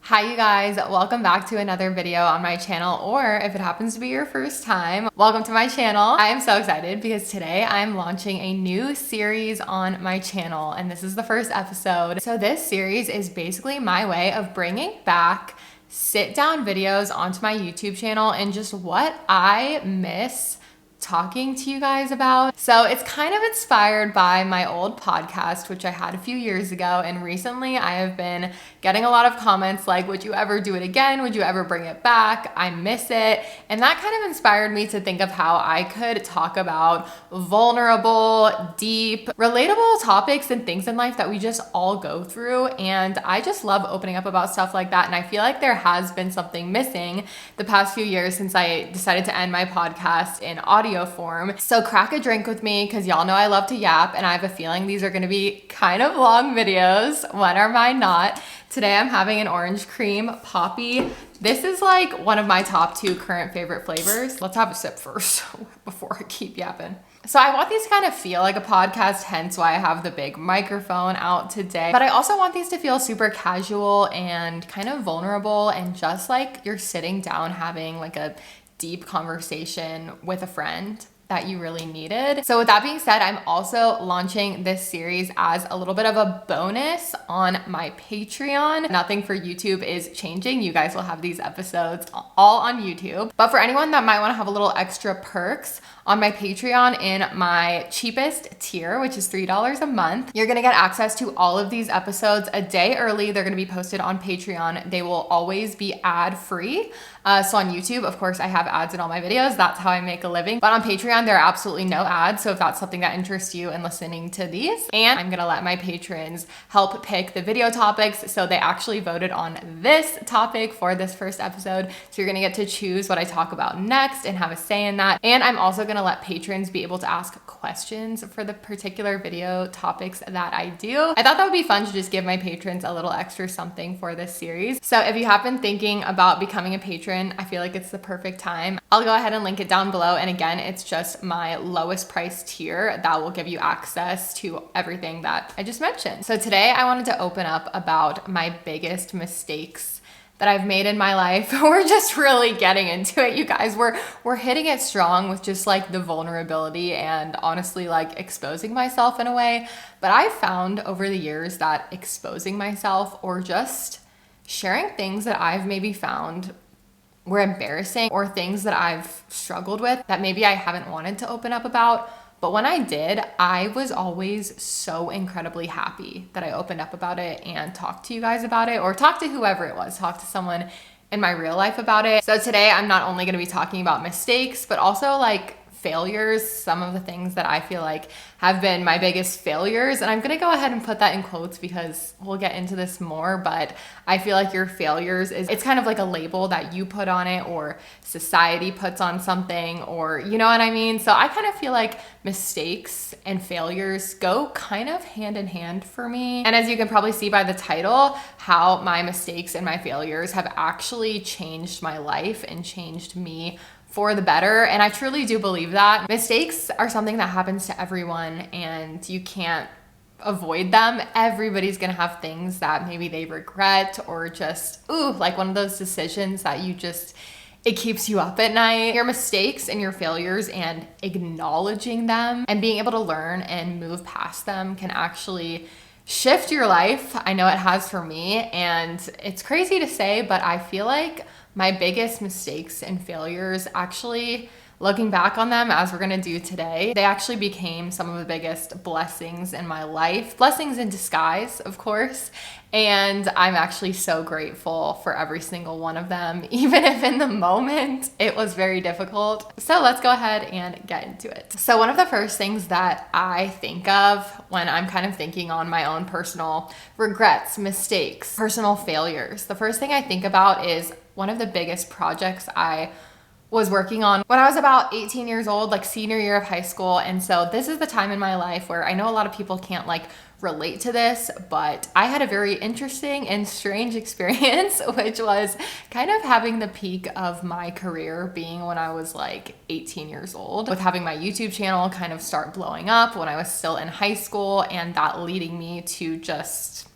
Hi you guys, welcome back to another video on my channel, or if it happens to be your first time, welcome to my channel. I am so excited because today I'm launching a new series on my channel and this is the first episode. So this series is basically my way of bringing back sit down videos onto my YouTube channel and just what I miss talking to you guys about. So it's kind of inspired by my old podcast, which I had a few years ago. And recently I have been getting a lot of comments like, would you ever do it again? Would you ever bring it back? I miss it. And that kind of inspired me to think of how I could talk about vulnerable, deep, relatable topics and things in life that we just all go through. And I just love opening up about stuff like that. And I feel like there has been something missing the past few years since I decided to end my podcast in audio form. So crack a drink with me because y'all know I love to yap and I have a feeling these are going to be kind of long videos. When are mine not? Today I'm having an orange cream poppy. This is like one of my top 2 current favorite flavors. Let's have a sip first before I keep yapping. So I want these to kind of feel like a podcast, hence why I have the big microphone out today. But I also want these to feel super casual and kind of vulnerable and just like you're sitting down having like a deep conversation with a friend that you really needed. So with that being said, I'm also launching this series as a little bit of a bonus on my Patreon. Nothing for YouTube is changing. You guys will have these episodes all on YouTube. But for anyone that might want to have a little extra perks, on my Patreon in my cheapest tier, which is $3 a month, you're gonna get access to all of these episodes a day early. They're gonna be posted on Patreon. They will always be ad-free. So on YouTube, of course, I have ads in all my videos. That's how I make a living. But on Patreon, there are absolutely no ads. So if that's something that interests you in listening to these, and I'm gonna let my patrons help pick the video topics. So they actually voted on this topic for this first episode. So you're gonna get to choose what I talk about next and have a say in that. And I'm also gonna let patrons be able to ask questions for the particular video topics that I do. I thought that would be fun to just give my patrons a little extra something for this series. So if you have been thinking about becoming a patron, I feel like it's the perfect time. I'll go ahead and link it down below. And again, it's just my lowest price tier that will give you access to everything that I just mentioned. So today I wanted to open up about my biggest mistakes that I've made in my life. We're just really getting into it, you guys. We're hitting it strong with just like the vulnerability and honestly like exposing myself in a way. But I've found over the years that exposing myself or just sharing things that I've maybe found were embarrassing or things that I've struggled with that maybe I haven't wanted to open up about. But when I did, I was always so incredibly happy that I opened up about it and talked to you guys about it, or talked to whoever it was, talked to someone in my real life about it. So today I'm not only gonna be talking about mistakes, but also like failures, some of the things that I feel like have been my biggest failures. And I'm gonna go ahead and put that in quotes because we'll get into this more, but I feel like your failures it's kind of like a label that you put on it or society puts on something, or you know what I mean? So I kind of feel like mistakes and failures go kind of hand in hand for me. And as you can probably see by the title, how my mistakes and my failures have actually changed my life and changed me for the better. And I truly do believe that mistakes are something that happens to everyone and you can't avoid them. Everybody's gonna have things that maybe they regret or just, like one of those decisions that it keeps you up at night. Your mistakes and your failures and acknowledging them and being able to learn and move past them can actually shift your life. I know it has for me, and it's crazy to say, but I feel like my biggest mistakes and failures actually, looking back on them as we're gonna do today, they actually became some of the biggest blessings in my life. Blessings in disguise, of course. And I'm actually so grateful for every single one of them, even if in the moment it was very difficult. So let's go ahead and get into it. So one of the first things that I think of when I'm kind of thinking on my own personal regrets, mistakes, personal failures, the first thing I think about is one of the biggest projects I was working on when I was about 18 years old, like senior year of high school. And so this is the time in my life where I know a lot of people can't like relate to this, but I had a very interesting and strange experience, which was kind of having the peak of my career being when I was like 18 years old, with having my YouTube channel kind of start blowing up when I was still in high school, and that leading me to just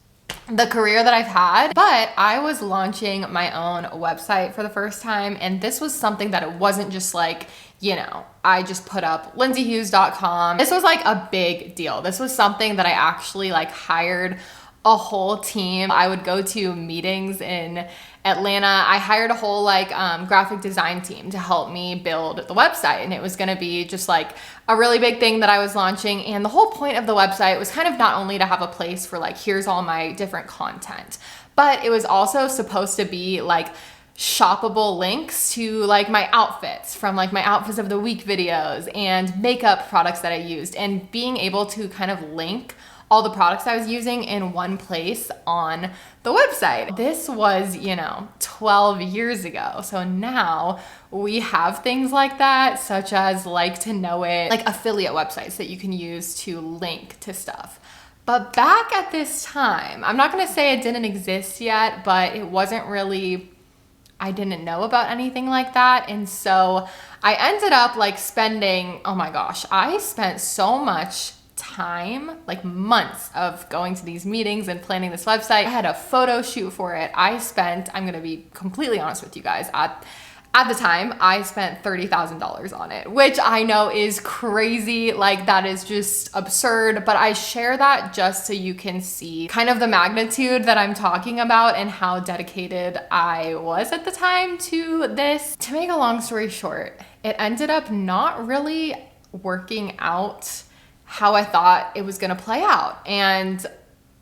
the career that I've had, but I was launching my own website for the first time. And this was something that it wasn't just like, you know, I just put up lindseyhughes.com. This was like a big deal. This was something that I actually like hired a whole team. I would go to meetings in Atlanta. I hired a whole like graphic design team to help me build the website. And it was gonna be just like a really big thing that I was launching. And the whole point of the website was kind of not only to have a place for like, here's all my different content, but it was also supposed to be like shoppable links to like my outfits from like my outfits of the week videos and makeup products that I used, and being able to kind of link all the products I was using in one place on the website. This was, you know, 12 years ago. So now we have things like that, such as Like to Know It, like affiliate websites that you can use to link to stuff. But back at this time, I'm not gonna say it didn't exist yet, but it wasn't really, I didn't know about anything like that. And so I ended up like spending, oh my gosh, I spent so much time, like months of going to these meetings and planning this website. I had a photo shoot for it. I spent, I'm gonna be completely honest with you guys, at the time, I spent $30,000 on it, which I know is crazy. Like that is just absurd, but I share that just so you can see kind of the magnitude that I'm talking about and how dedicated I was at the time to this. To make a long story short, it ended up not really working out how I thought it was gonna play out. And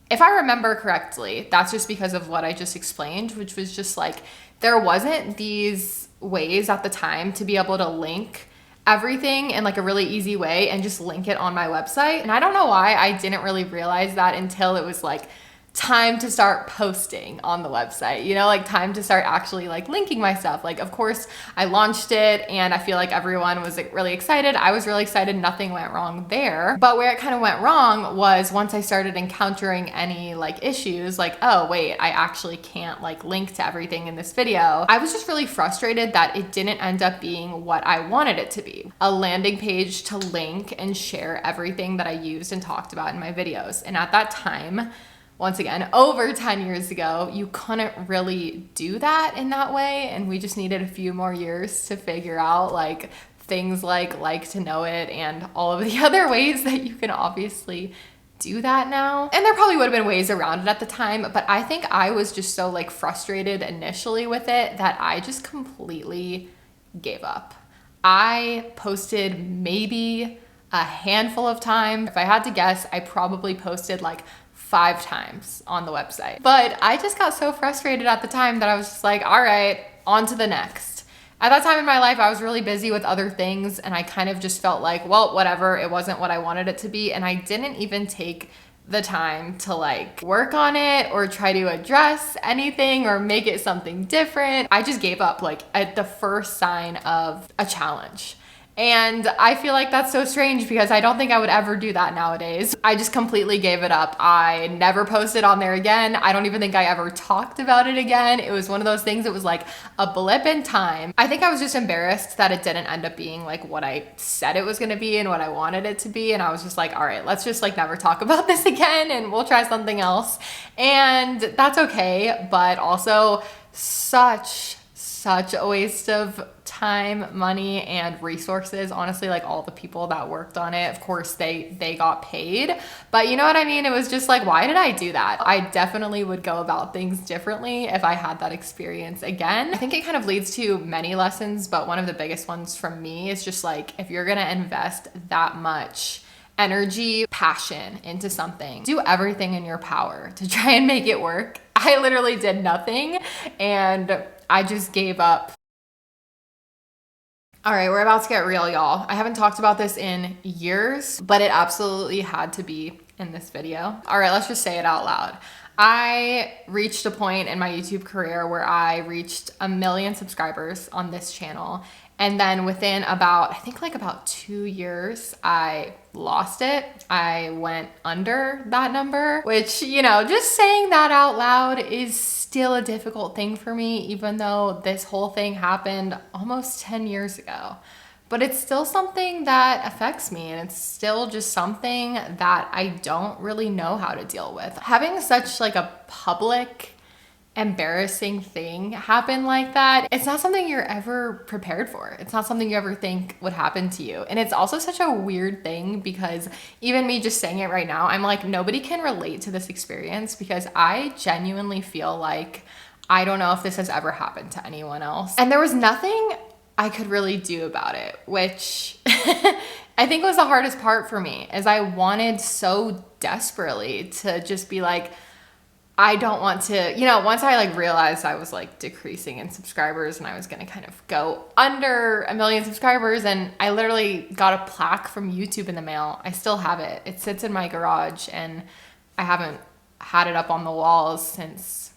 if I remember correctly, that's just because of what I just explained, which was just like, there wasn't these ways at the time to be able to link everything in like a really easy way and just link it on my website. And I don't know why I didn't really realize that until it was like time to start posting on the website, you know, like time to start actually like linking my stuff. Like, of course I launched it and I feel like everyone was like really excited. I was really excited. Nothing went wrong there. But where it kind of went wrong was once I started encountering any like issues, like, oh wait, I actually can't like link to everything in this video. I was just really frustrated that it didn't end up being what I wanted it to be. A landing page to link and share everything that I used and talked about in my videos. And at that time, once again, over 10 years ago, you couldn't really do that in that way. And we just needed a few more years to figure out like things like to Know It and all of the other ways that you can obviously do that now. And there probably would have been ways around it at the time, but I think I was just so like frustrated initially with it that I just completely gave up. I posted maybe a handful of times. If I had to guess, I probably posted like 5 times on the website. But I just got so frustrated at the time that I was just like, all right, on to the next. At that time in my life, I was really busy with other things and I kind of just felt like, well, whatever, it wasn't what I wanted it to be. And I didn't even take the time to like work on it or try to address anything or make it something different. I just gave up like at the first sign of a challenge. And I feel like that's so strange because I don't think I would ever do that nowadays. I just completely gave it up. I never posted on there again. I don't even think I ever talked about it again. It was one of those things that was like a blip in time. I think I was just embarrassed that it didn't end up being like what I said it was gonna be and what I wanted it to be. And I was just like, all right, let's just like never talk about this again and we'll try something else. And that's okay, but also such a waste of time, money, and resources. Honestly, like all the people that worked on it, of course they got paid, but you know what I mean? It was just like, why did I do that? I definitely would go about things differently if I had that experience again. I think it kind of leads to many lessons, but one of the biggest ones from me is just like, if you're gonna invest that much energy, passion into something, do everything in your power to try and make it work. I literally did nothing and I just gave up. All right, we're about to get real, y'all. I haven't talked about this in years, but it absolutely had to be in this video. All right, let's just say it out loud. I reached a point in my YouTube career where I reached 1 million subscribers on this channel. And then within about, I think like about 2 years, I lost it. I went under that number, which, you know, just saying that out loud is still a difficult thing for me, even though this whole thing happened almost 10 years ago. but it's still something that affects me, and it's still just something that I don't really know how to deal with. Having such like a public embarrassing thing happen like that, it's not something you're ever prepared for. It's not something you ever think would happen to you. And it's also such a weird thing because even me just saying it right now, I'm like, nobody can relate to this experience because I genuinely feel like I don't know if this has ever happened to anyone else. And there was nothing I could really do about it, which I think was the hardest part for me, is I wanted so desperately to just be like, I don't want to, you know, once I like realized I was like decreasing in subscribers and I was going to kind of go under 1 million subscribers, and I literally got a plaque from YouTube in the mail. I still have it. It sits in my garage and I haven't had it up on the walls since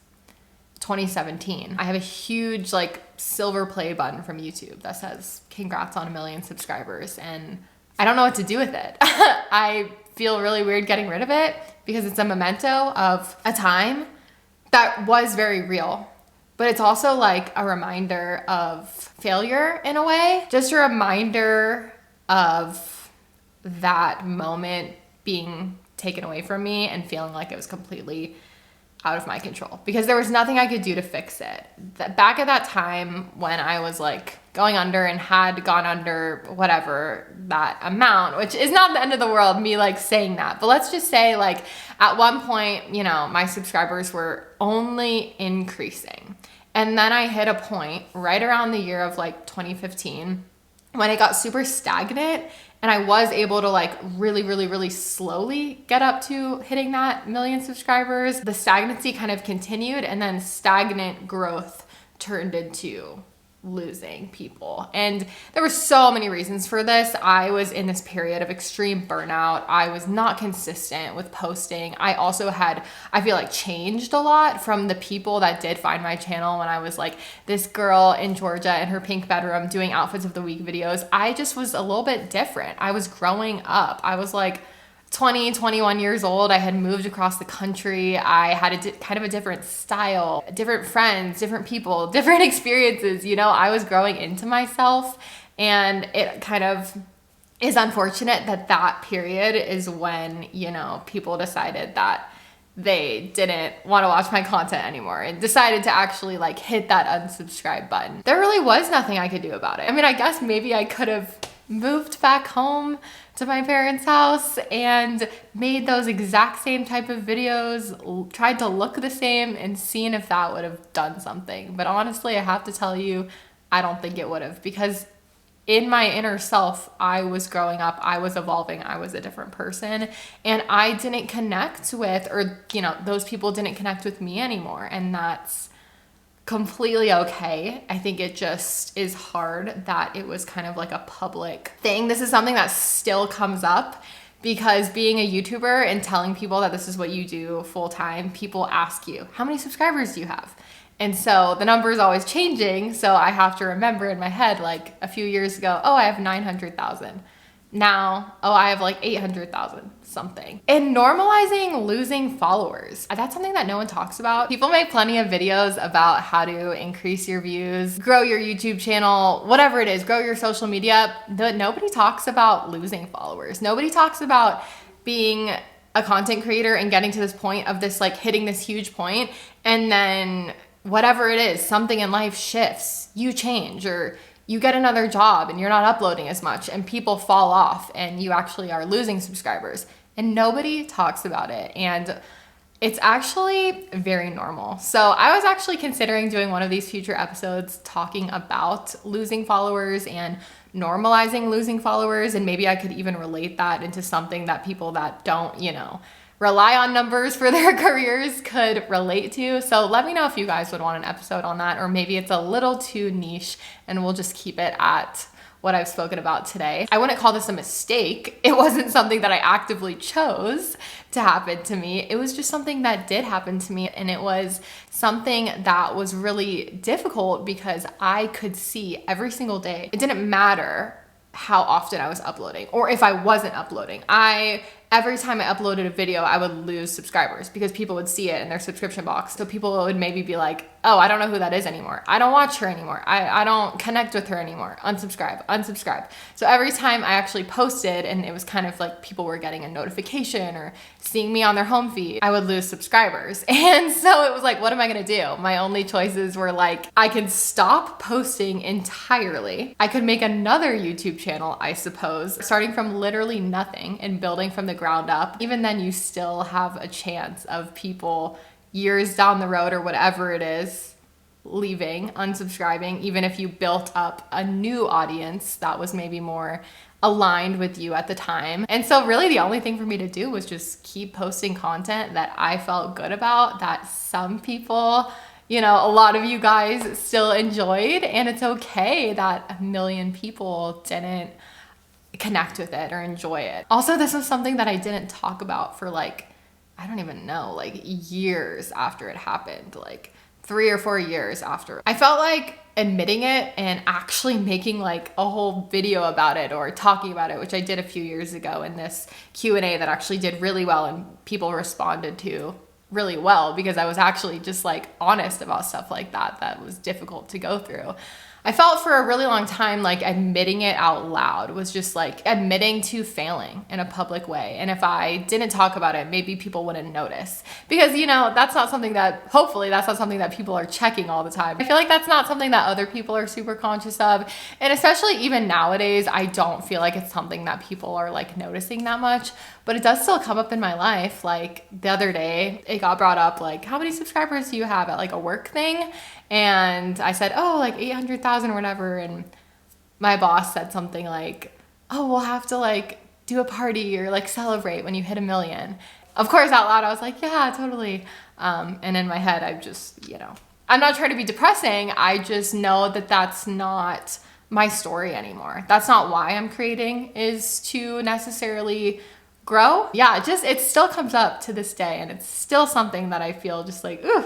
2017. I have a huge like silver play button from YouTube that says congrats on 1 million subscribers, and I don't know what to do with it. I feel really weird getting rid of it because it's a memento of a time that was very real, but it's also like a reminder of failure in a way, just a reminder of that moment being taken away from me and feeling like it was completely out of my control because there was nothing I could do to fix it. Back at that time when I was like going under and had gone under whatever that amount, which is not the end of the world, me like saying that, but let's just say like at one point, you know, my subscribers were only increasing. And then I hit a point right around the year of like 2015 when it got super stagnant, and I was able to like really slowly get up to hitting that 1 million subscribers. The stagnancy kind of continued, and then stagnant growth turned into losing people. And there were so many reasons for this. I was in this period of extreme burnout. I was not consistent with posting. I also had, I feel like, changed a lot from the people that did find my channel when I was like this girl in Georgia in her pink bedroom doing outfits of the week videos. I just was a little bit different. I was growing up. I was like 20, 21 years old. I had moved across the country. I had kind of a different style, different friends, different people, different experiences. You know, I was growing into myself, and it kind of is unfortunate that that period is when, you know, people decided that they didn't want to watch my content anymore and decided to actually like hit that unsubscribe button. There really was nothing I could do about it. I mean, I guess maybe I could have moved back home to my parents' house and made those exact same type of videos, tried to look the same and seen if that would have done something. But honestly, I have to tell you, I don't think it would have, because in my inner self, I was growing up, I was evolving, I was a different person, and I didn't connect with, or, you know, those people didn't connect with me anymore. And that's completely okay. I think it just is hard that it was kind of like a public thing. This is something that still comes up because being a YouTuber and telling people that this is what you do full time, people ask you, how many subscribers do you have? And so the number is always changing. So I have to remember in my head, like a few years ago, oh, I have 900,000. Now, oh, I have like 800,000 something. And normalizing losing followers, that's something that no one talks about. People make plenty of videos about how to increase your views, grow your YouTube channel, whatever it is, grow your social media, but nobody talks about losing followers. Nobody talks about being a content creator and getting to this point of this, like hitting this huge point, and then whatever it is, something in life shifts, you change, or you get another job and you're not uploading as much and people fall off and you actually are losing subscribers, and nobody talks about it. And it's actually very normal. So I was actually considering doing one of these future episodes talking about losing followers and normalizing losing followers. And maybe I could even relate that into something that people that don't, you know, rely on numbers for their careers could relate to. So let me know if you guys would want an episode on that, or maybe it's a little too niche and we'll just keep it at what I've spoken about today. I wouldn't call this a mistake. It wasn't something that I actively chose to happen to me. It was just something that did happen to me, and it was something that was really difficult because I could see every single day. It didn't matter how often I was uploading or if I wasn't uploading. I every time I uploaded a video, I would lose subscribers because people would see it in their subscription box. So people would maybe be like, oh, I don't know who that is anymore. I don't watch her anymore. I don't connect with her anymore. Unsubscribe, unsubscribe. So every time I actually posted and it was kind of like people were getting a notification or seeing me on their home feed, I would lose subscribers. And so it was like, what am I gonna do? My only choices were like, I could stop posting entirely. I could make another YouTube channel, I suppose, starting from literally nothing and building from the ground up. Even then, you still have a chance of people years down the road or whatever it is leaving, unsubscribing, even if you built up a new audience that was maybe more aligned with you at the time. And so really the only thing for me to do was just keep posting content that I felt good about, that some people, you know, a lot of you guys still enjoyed, and it's okay that a million people didn't connect with it or enjoy it. Also, this was something that I didn't talk about for like, I don't even know, like years after it happened, like 3 or 4 years after. I felt like admitting it and actually making like a whole video about it or talking about it, which I did a few years ago in this Q&A that actually did really well and people responded to really well because I was actually just like honest about stuff like that was difficult to go through. I felt for a really long time like admitting it out loud was just like admitting to failing in a public way. And if I didn't talk about it, maybe people wouldn't notice. Because, you know, that's not something that, hopefully that's not something that people are checking all the time. I feel like that's not something that other people are super conscious of. And especially even nowadays, I don't feel like it's something that people are like noticing that much. But it does still come up in my life. Like the other day, it got brought up like, how many subscribers do you have at like a work thing? And I said, oh, like 800,000 or whatever. And my boss said something like, oh, we'll have to like do a party or like celebrate when you hit 1 million. Of course, out loud, I was like, yeah, totally. And in my head, I'm just, you know, I'm not trying to be depressing. I just know that that's not my story anymore. That's not why I'm creating, is to necessarily grow. Yeah, it still comes up to this day, and it's still something that I feel just like, ooh,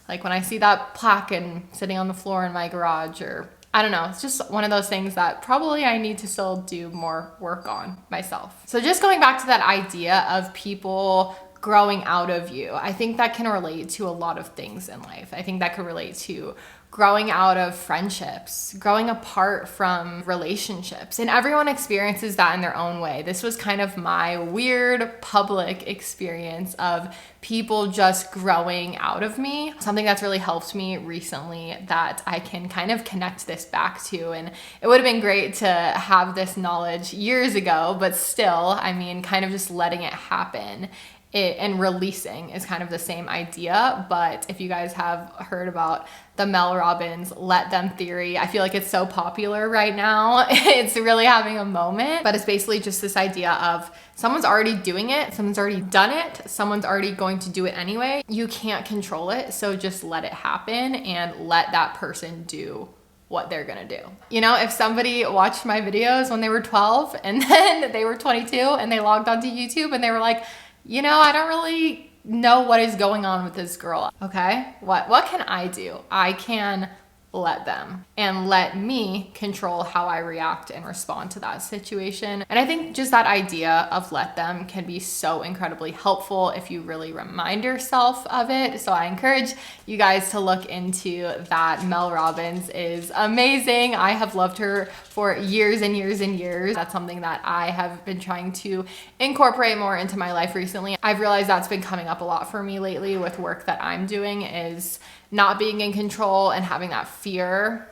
like when I see that plaque and sitting on the floor in my garage, or I don't know, it's just one of those things that probably I need to still do more work on myself. So just going back to that idea of people growing out of you, I think that can relate to a lot of things in life. I think that could relate to growing out of friendships, growing apart from relationships. And everyone experiences that in their own way. This was kind of my weird public experience of people just growing out of me. Something that's really helped me recently that I can kind of connect this back to. And it would have been great to have this knowledge years ago, but still, I mean, kind of just letting it happen. And releasing is kind of the same idea. But if you guys have heard about the Mel Robbins let them theory, I feel like it's so popular right now. It's really having a moment, but it's basically just this idea of someone's already doing it, someone's already done it, someone's already going to do it anyway. You can't control it, so just let it happen and let that person do what they're gonna do. You know, if somebody watched my videos when they were 12 and then they were 22 and they logged onto YouTube and they were like, you know, I don't really know what is going on with this girl. Okay, what can I do? I can let them and let me control how I react and respond to that situation. And I think just that idea of let them can be so incredibly helpful if you really remind yourself of it. So I encourage you guys to look into that. Mel Robbins is amazing. I have loved her for years and years and years. That's something that I have been trying to incorporate more into my life recently. I've realized that's been coming up a lot for me lately with work that I'm doing, is not being in control and having that fear.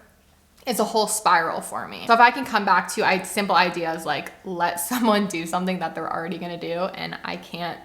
It's a whole spiral for me. So if I can come back to simple ideas like let someone do something that they're already gonna do and I can't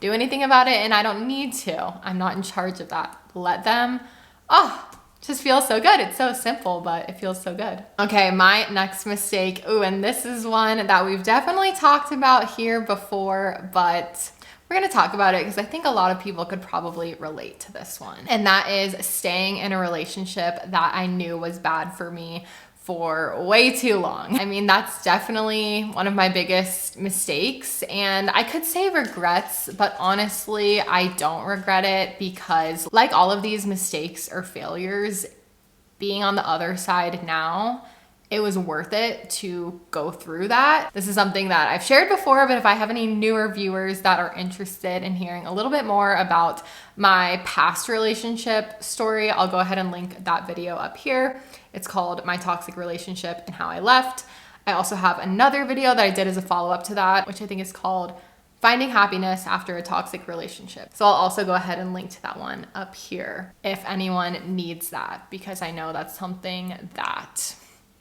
do anything about it and I don't need to. I'm not in charge of that. Let them. Oh, just feels so good. It's so simple, but it feels so good. Okay, my next mistake. Ooh, and this is one that we've definitely talked about here before, but we're gonna talk about it because I think a lot of people could probably relate to this one. And that is staying in a relationship that I knew was bad for me for way too long. I mean, that's definitely one of my biggest mistakes. And I could say regrets, but honestly, I don't regret it because like all of these mistakes or failures, being on the other side now it was worth it to go through that. This is something that I've shared before, but if I have any newer viewers that are interested in hearing a little bit more about my past relationship story, I'll go ahead and link that video up here. It's called My Toxic Relationship and How I Left. I also have another video that I did as a follow-up to that, which I think is called Finding Happiness After a Toxic Relationship. So I'll also go ahead and link to that one up here if anyone needs that, because I know that's something that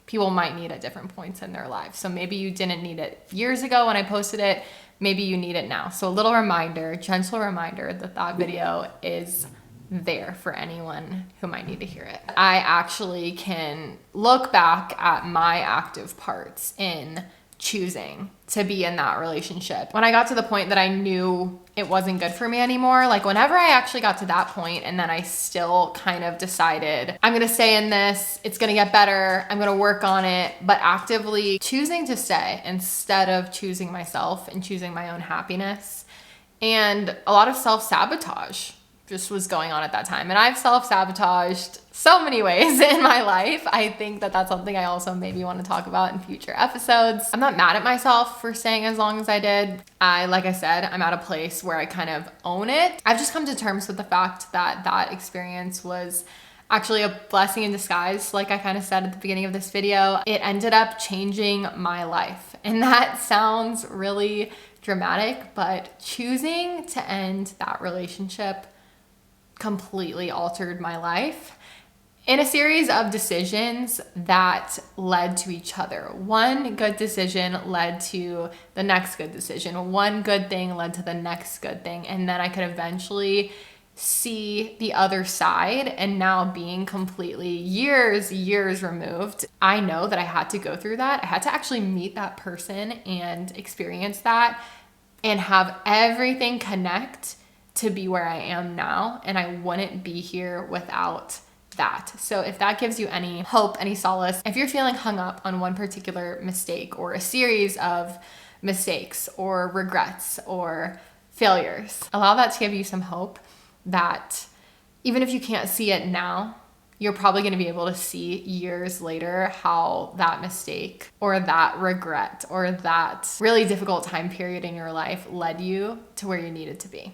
people might need at different points in their lives. So maybe you didn't need it years ago when I posted it, maybe you need it now. So a little reminder, gentle reminder that that video is there for anyone who might need to hear it. I actually can look back at my active parts in choosing to be in that relationship. When I got to the point that I knew it wasn't good for me anymore, like whenever I actually got to that point and then I still kind of decided, I'm gonna stay in this, it's gonna get better, I'm gonna work on it, but actively choosing to stay instead of choosing myself and choosing my own happiness. And a lot of self-sabotage just was going on at that time. And I've self-sabotaged so many ways in my life. I think that that's something I also maybe want to talk about in future episodes. I'm not mad at myself for staying as long as I did. Like I said, I'm at a place where I kind of own it. I've just come to terms with the fact that that experience was actually a blessing in disguise. Like I kind of said at the beginning of this video, it ended up changing my life. And that sounds really dramatic, but choosing to end that relationship completely altered my life in a series of decisions that led to each other. One good decision led to the next good decision. One good thing led to the next good thing. And then I could eventually see the other side. And now being completely years removed, I know that I had to go through that. I had to actually meet that person and experience that and have everything connect to be where I am now, and I wouldn't be here without that. So if that gives you any hope, any solace, if you're feeling hung up on one particular mistake or a series of mistakes or regrets or failures, allow that to give you some hope that even if you can't see it now, you're probably going to be able to see years later how that mistake or that regret or that really difficult time period in your life led you to where you needed to be.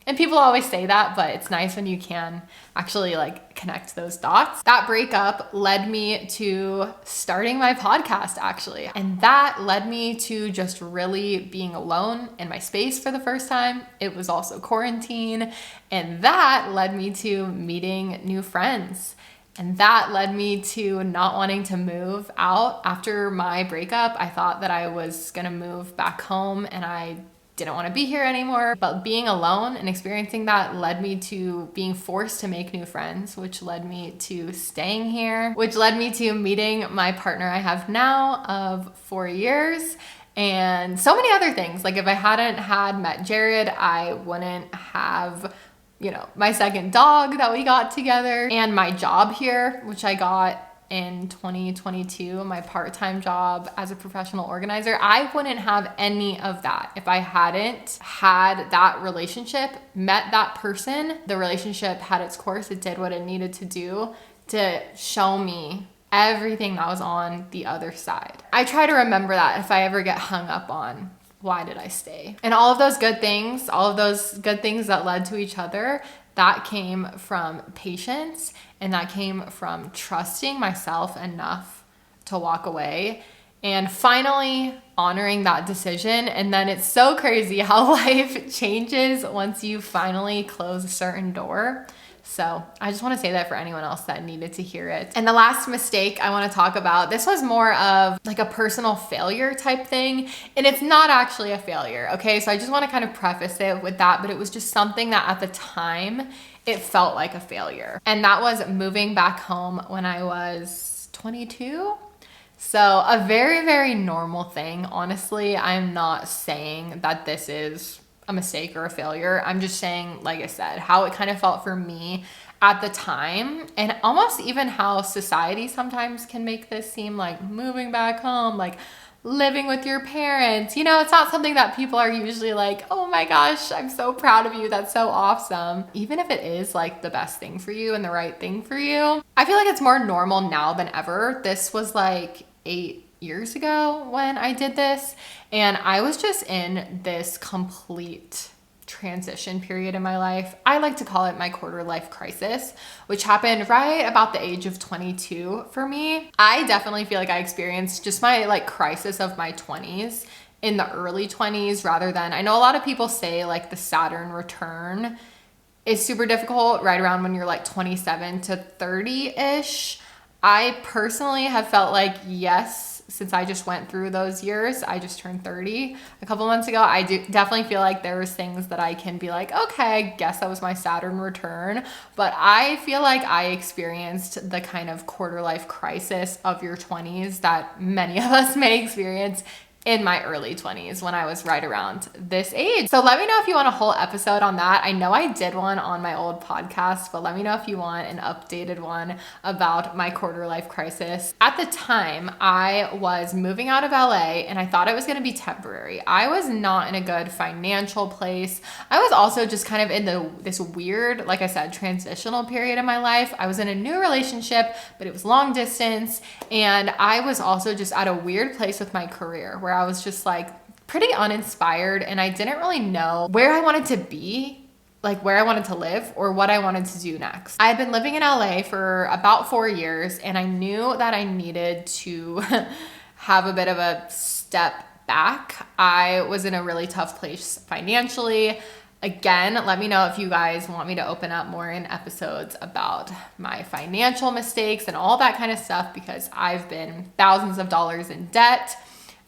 And people always say that, but it's nice when you can actually like connect those dots. That breakup led me to starting my podcast actually. And that led me to just really being alone in my space for the first time. It was also quarantine. And that led me to meeting new friends. And that led me to not wanting to move out. After my breakup, I thought that I was gonna move back home and I didn't want to be here anymore. But being alone and experiencing that led me to being forced to make new friends, which led me to staying here, which led me to meeting my partner I have now of 4 years. And so many other things. Like if I hadn't had met Jared, I wouldn't have, you know, my second dog that we got together and my job here, which I got in 2022, my part-time job as a professional organizer. I wouldn't have any of that if I hadn't had that relationship, met that person. The relationship had its course. It did what it needed to do to show me everything that was on the other side. I try to remember that if I ever get hung up on why did I stay? And all of those good things that led to each other, that came from patience and that came from trusting myself enough to walk away and finally honoring that decision. And then it's so crazy how life changes once you finally close a certain door. So I just want to say that for anyone else that needed to hear it. And the last mistake I want to talk about, this was more of like a personal failure type thing. And it's not actually a failure, okay? So I just want to kind of preface it with that, but it was just something that at the time, it felt like a failure. And that was moving back home when I was 22. So a very normal thing. Honestly, I'm not saying that this is a mistake or a failure. I'm just saying, like I said, how it kind of felt for me at the time, and almost even how society sometimes can make this seem like moving back home, like living with your parents. You know, it's not something that people are usually like, oh my gosh, I'm so proud of you. That's so awesome. Even if it is like the best thing for you and the right thing for you, I feel like it's more normal now than ever. This was like 8 years ago when I did this. And I was just in this complete transition period in my life. I like to call it my quarter life crisis, which happened right about the age of 22 for me. I definitely feel like I experienced just my like crisis of my 20s in the early 20s rather than, I know a lot of people say like the Saturn return is super difficult right around when you're like 27 to 30-ish. I personally have felt like yes, since I just went through those years. I just turned 30 a couple months ago. I do definitely feel like there was things that I can be like, okay, I guess that was my Saturn return. But I feel like I experienced the kind of quarter life crisis of your 20s that many of us may experience in my early 20s when I was right around this age. So let me know if you want a whole episode on that. I know I did one on my old podcast, but let me know if you want an updated one about my quarter life crisis. At the time, I was moving out of LA and I thought it was going to be temporary. I was not in a good financial place. I was also just kind of in this weird, like I said, transitional period in my life. I was in a new relationship, but it was long distance. And I was also just at a weird place with my career where I was just like pretty uninspired and I didn't really know where I wanted to be, like where I wanted to live or what I wanted to do next. I had been living in LA for about 4 years and I knew that I needed to have a bit of a step back. I was in a really tough place financially. Again, let me know if you guys want me to open up more in episodes about my financial mistakes and all that kind of stuff because I've been thousands of dollars in debt.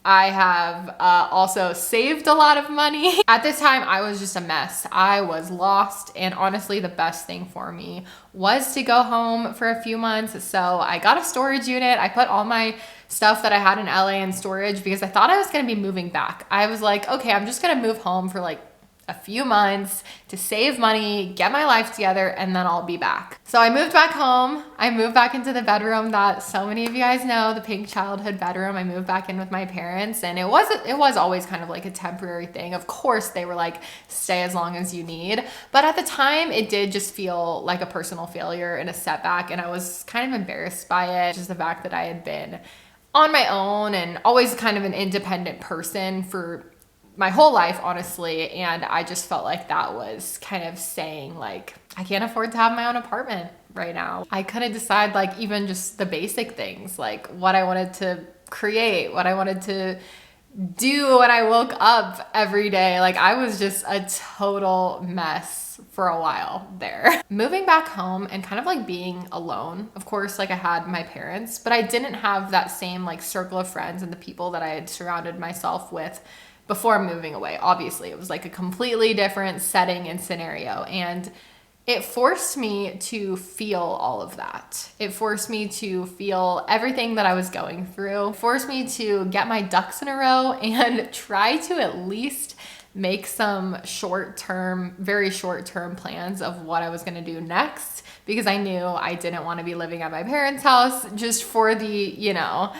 I have also saved a lot of money. At this time, I was just a mess. I was lost, and honestly, the best thing for me was to go home for a few months. So I got a storage unit. I put all my stuff that I had in LA in storage because I thought I was gonna be moving back. I was like, okay, I'm just gonna move home for like a few months to save money, get my life together, and then I'll be back. So I moved back home. I moved back into the bedroom that so many of you guys know, the pink childhood bedroom. I moved back in with my parents, and it was always kind of like a temporary thing. Of course, they were like, stay as long as you need. But at the time, it did just feel like a personal failure and a setback, and I was kind of embarrassed by it. Just the fact that I had been on my own and always kind of an independent person for my whole life, honestly. And I just felt like that was kind of saying like, I can't afford to have my own apartment right now. I couldn't decide like even just the basic things, like what I wanted to create, what I wanted to do when I woke up every day. Like I was just a total mess for a while there. Moving back home and kind of like being alone. Of course, like I had my parents, but I didn't have that same like circle of friends and the people that I had surrounded myself with before moving away. Obviously, it was like a completely different setting and scenario. And it forced me to feel all of that. It forced me to feel everything that I was going through. It forced me to get my ducks in a row and try to at least make some very short-term plans of what I was gonna do next, because I knew I didn't want to be living at my parents' house just for the,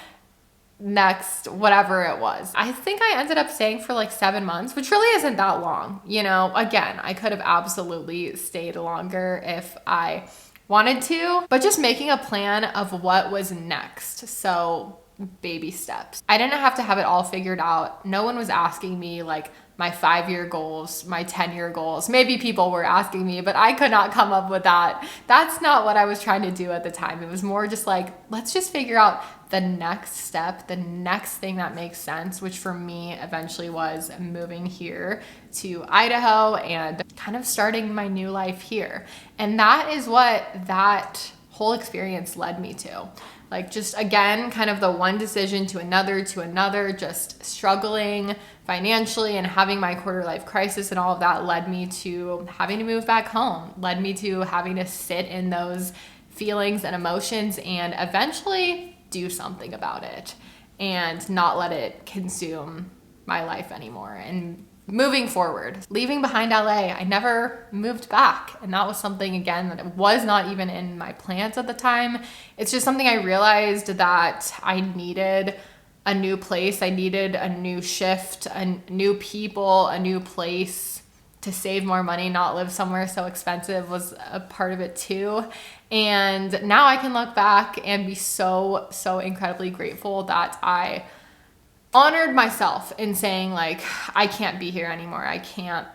next whatever it was. I think I ended up staying for like 7 months, which really isn't that long. Again, I could have absolutely stayed longer if I wanted to, but just making a plan of what was next. So baby steps. I didn't have to have it all figured out. No one was asking me like my 5-year goals, my 10-year goals. Maybe people were asking me, but I could not come up with that. That's not what I was trying to do at the time. It was more just like, let's just figure out the next step, the next thing that makes sense, which for me eventually was moving here to Idaho and kind of starting my new life here. And that is what that whole experience led me to. Like just again, kind of the one decision to another, just struggling financially and having my quarter life crisis and all of that led me to having to move back home, led me to having to sit in those feelings and emotions and eventually do something about it and not let it consume my life anymore. And moving forward, leaving behind LA, I never moved back. And that was something, again, that was not even in my plans at the time. It's just something I realized that I needed a new place. I needed a new shift, new people, a new place to save more money, not live somewhere so expensive was a part of it too. And now I can look back and be so incredibly grateful that I honored myself in saying like, I can't be here anymore. I can't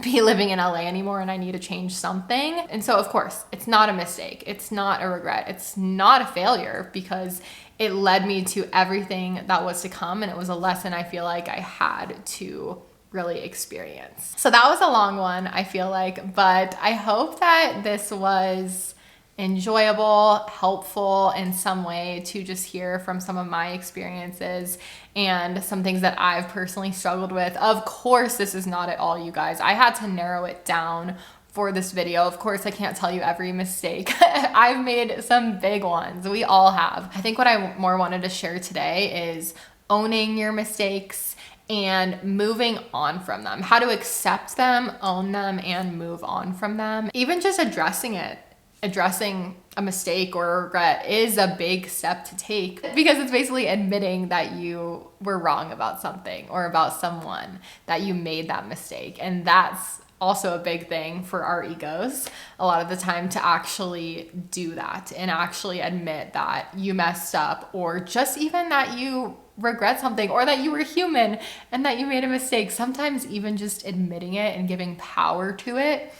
be living in LA anymore and I need to change something. And so of course, it's not a mistake. It's not a regret. It's not a failure because it led me to everything that was to come. And it was a lesson I feel like I had to really experience. So that was a long one, I feel like, but I hope that this was enjoyable, helpful in some way to just hear from some of my experiences and some things that I've personally struggled with. Of course, this is not at all, you guys. I had to narrow it down for this video. Of course, I can't tell you every mistake. I've made some big ones. We all have. I think what I more wanted to share today is owning your mistakes and moving on from them, how to accept them, own them, and move on from them. Even just addressing it. Addressing a mistake or a regret is a big step to take because it's basically admitting that you were wrong about something or about someone, that you made that mistake. And that's also a big thing for our egos a lot of the time, to actually do that and actually admit that you messed up, or just even that you regret something, or that you were human and that you made a mistake. Sometimes even just admitting it and giving power to it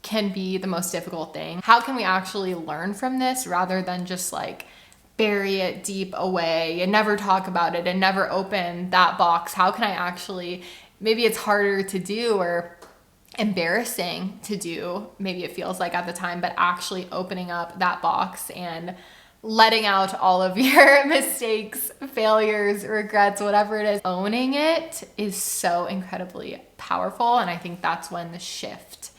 can be the most difficult thing. How can we actually learn from this rather than just like bury it deep away and never talk about it and never open that box? How can I actually, maybe it's harder to do or embarrassing to do, maybe it feels like at the time, but actually opening up that box and letting out all of your mistakes, failures, regrets, whatever it is, owning it is so incredibly powerful. And I think that's when the shift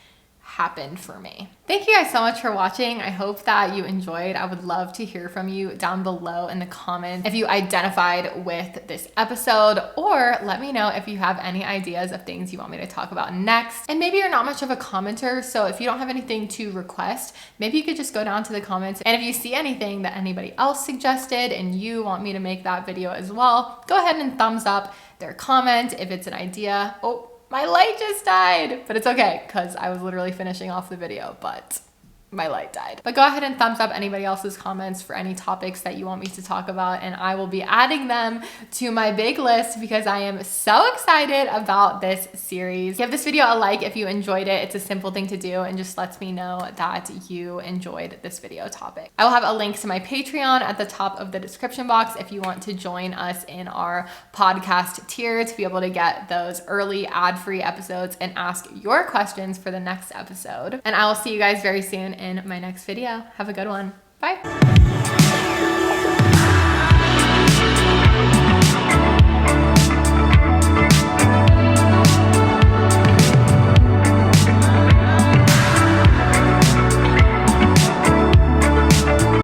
happened for me. Thank you guys so much for watching. I hope that you enjoyed. I would love to hear from you down below in the comments if you identified with this episode, or let me know if you have any ideas of things you want me to talk about next. And maybe you're not much of a commenter, so if you don't have anything to request, maybe you could just go down to the comments, and if you see anything that anybody else suggested and you want me to make that video as well, go ahead and thumbs up their comment if it's an idea. Oh, my light just died, but it's okay because I was literally finishing off the video, but my light died. But go ahead and thumbs up anybody else's comments for any topics that you want me to talk about, and I will be adding them to my big list because I am so excited about this series. Give this video a like if you enjoyed it. It's a simple thing to do and just lets me know that you enjoyed this video topic. I will have a link to my Patreon at the top of the description box if you want to join us in our podcast tier to be able to get those early ad-free episodes and ask your questions for the next episode. And I will see you guys very soon in my next video. Have a good one. Bye.